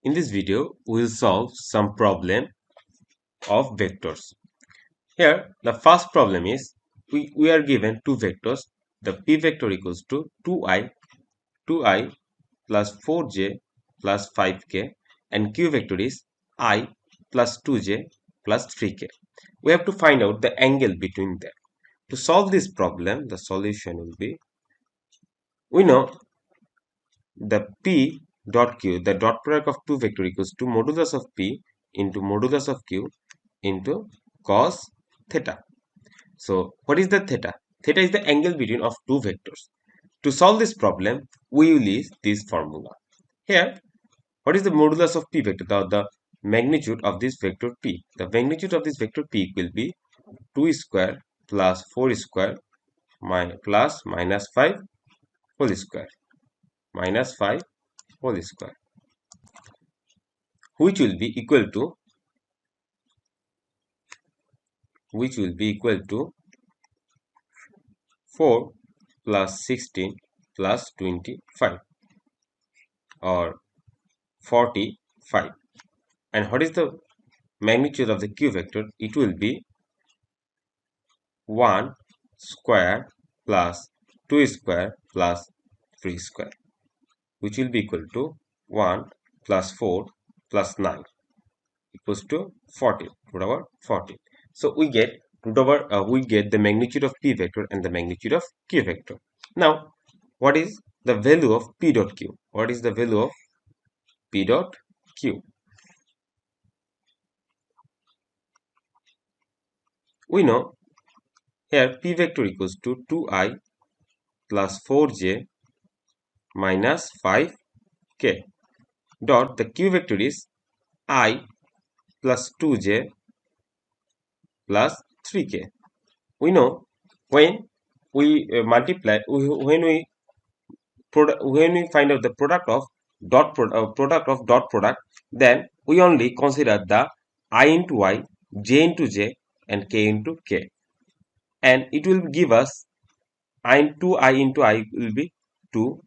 In this video, we will solve some problem of vectors. Here, the first problem is we are given two vectors. The p vector equals to 2i plus 4j plus 5k, and q vector is I plus 2j plus 3k. We have to find out the angle between them. To solve this problem, the solution will be, we know the p dot q, the dot product of two vector equals to modulus of p into modulus of q into cos theta. So what is the theta? Theta is the angle between of two vectors. To solve this problem, we will use this formula. Here, what is the modulus of p vector? The magnitude of this vector p. The magnitude of this vector p will be 2 square plus 4 square plus minus 5 whole square minus 5 whole square, which will be equal to 4 plus 16 plus 25 or 45. And what is the magnitude of the q vector? It will be 1 square plus 2 square plus 3 square, which will be equal to 1 plus 4 plus 9 equals to 14, root over 14. So we get the magnitude of p vector and the magnitude of q vector. Now, what is the value of p dot q? What is the value of p dot q? We know here p vector equals to 2i plus 4j minus 5k dot the q vector is I plus 2j plus 3k. We know when we multiply, when we find out the product of dot product, then we only consider the I into I, j into j, and k into k, and it will give us I into I will be 2,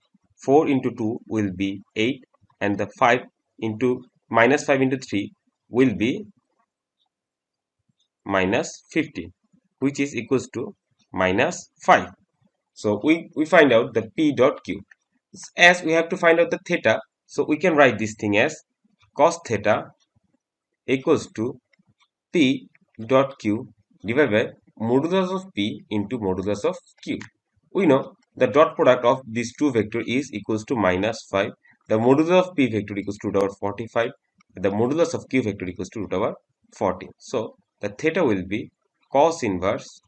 4 into 2 will be 8, and the 5 into minus 5 into 3 will be minus 15, which is equals to minus 5. So we find out the p dot q. As we have to find out the theta, so we can write this thing as cos theta equals to p dot q divided by modulus of p into modulus of q. We know the dot product of these two vectors is equals to minus 5. The modulus of p vector equals to root over 45. The modulus of q vector equals to root over 14. So the theta will be cos inverse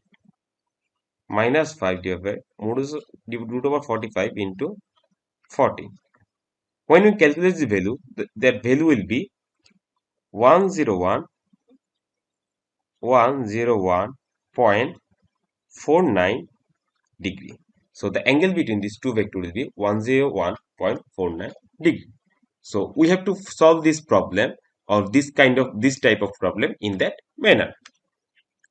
minus 5 divided by modulus root over 45 into 14. When we calculate the value, that value will be 101.49 degree. So the angle between these two vectors will be 101.49 degree. So we have to solve this problem or this type of problem in that manner.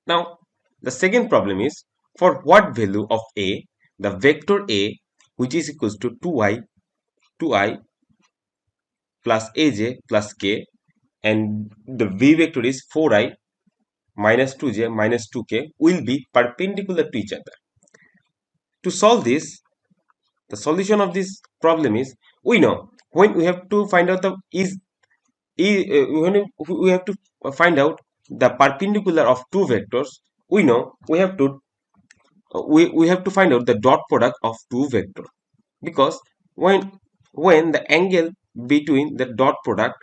Now the second problem is, for what value of a, the vector a, which is equals to 2i plus aj plus k, and the v vector is 4i minus 2j minus 2k, will be perpendicular to each other. To solve this, the solution of this problem is, we know when we have to find out when we have to find out the perpendicular of two vectors, we know we have to find out the dot product of two vectors, because when the angle between the dot product,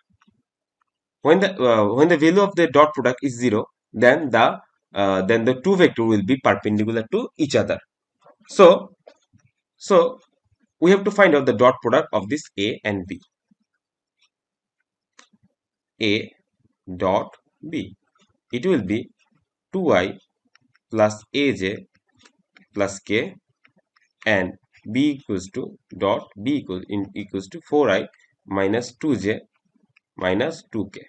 when the value of the dot product is 0, then the two vector will be perpendicular to each other. So we have to find out the dot product of this a and b. A dot b, it will be 2i plus aj plus k, and b equals to 4i minus 2j minus 2k.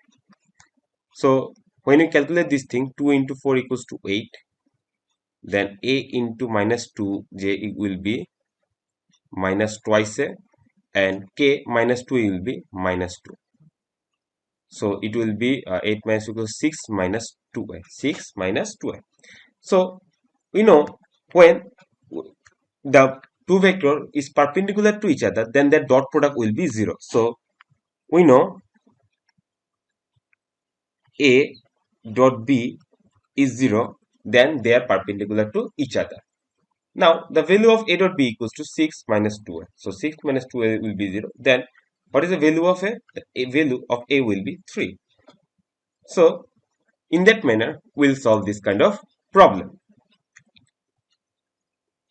So when you calculate this thing, 2 into 4 equals to 8, then a into minus 2j will be minus twice a, and k minus 2 will be minus 2. So it will be 8 minus equals 6 minus 2y. 6 minus 2y. So we know when the two vector is perpendicular to each other, then their dot product will be 0. So we know A dot B is 0, then they are perpendicular to each other. Now the value of A dot B equals to 6 minus 2a. So 6 minus 2a will be 0. Then what is the value of A? The value of A will be 3. So in that manner, we'll solve this kind of problem.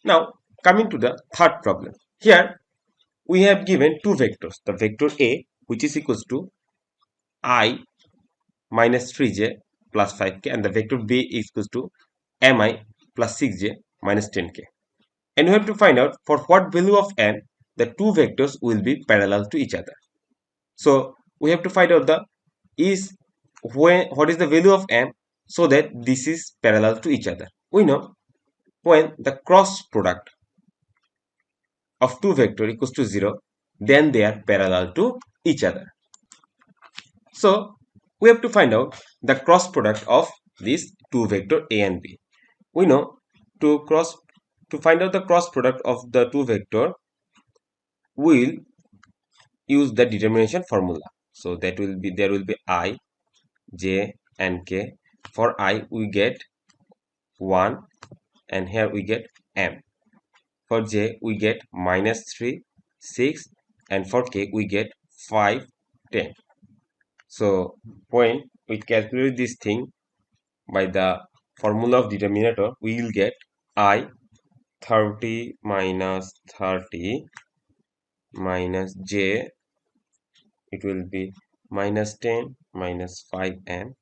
Now coming to the third problem. Here we have given two vectors. The vector A, which is equals to I minus 3j plus 5k, and the vector B is equals to mi plus 6j minus 10k. And we have to find out for what value of n the two vectors will be parallel to each other. So we have to find out the what is the value of m so that this is parallel to each other. We know when the cross product of two vector equals to 0, then they are parallel to each other. So we have to find out the cross product of these two vector a and b. We know to find out the cross product of the two vector, we'll use the determination formula. So that will be, there will be I, j and k. For I we get 1 and here we get m. For j we get minus 3, 6, and for k we get 5, 10. So when we calculate this thing by the formula of determinator, we will get I 30 minus 30 minus j, it will be minus 10 minus 5m,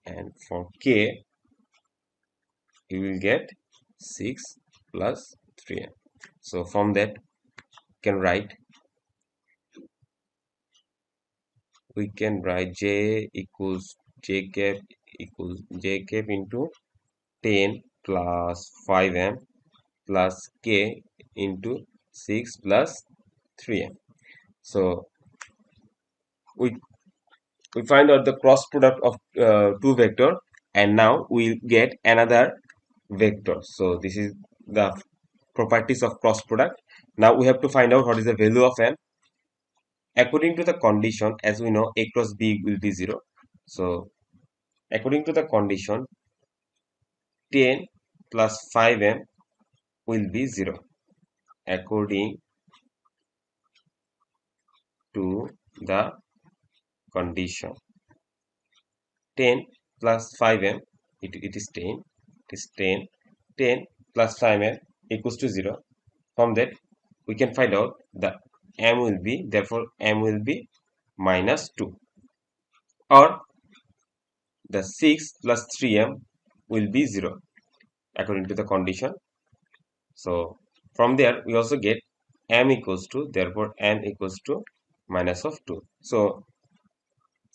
and for k you will get 6 plus 3m. So from that we can write j equals j cap into 10 plus 5m plus k into 6 plus 3m. So we find out the cross product of two vector, and now we'll get another vector. So this is the properties of cross product. Now we have to find out what is the value of m. According to the condition, as we know, a cross b will be 0. So according to the condition, 10 plus 5m will be 0. According to the condition, 10 plus 5m, it is 10. It is 10. 10 plus 5m equals to 0. From that, we can find out the m will be, therefore m will be minus 2. Or the 6 plus 3m will be 0 according to the condition. So from there we also get m equals to, therefore m equals to minus of 2. So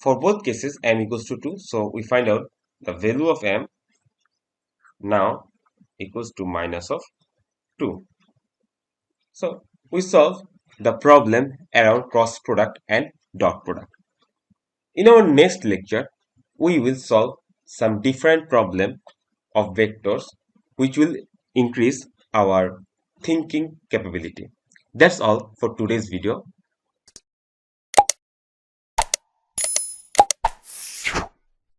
for both cases m equals to 2. So we find out the value of m now equals to minus of 2. So we solve the problem around cross product and dot product. In our next lecture, we will solve some different problem of vectors which will increase our thinking capability. That's all for today's video.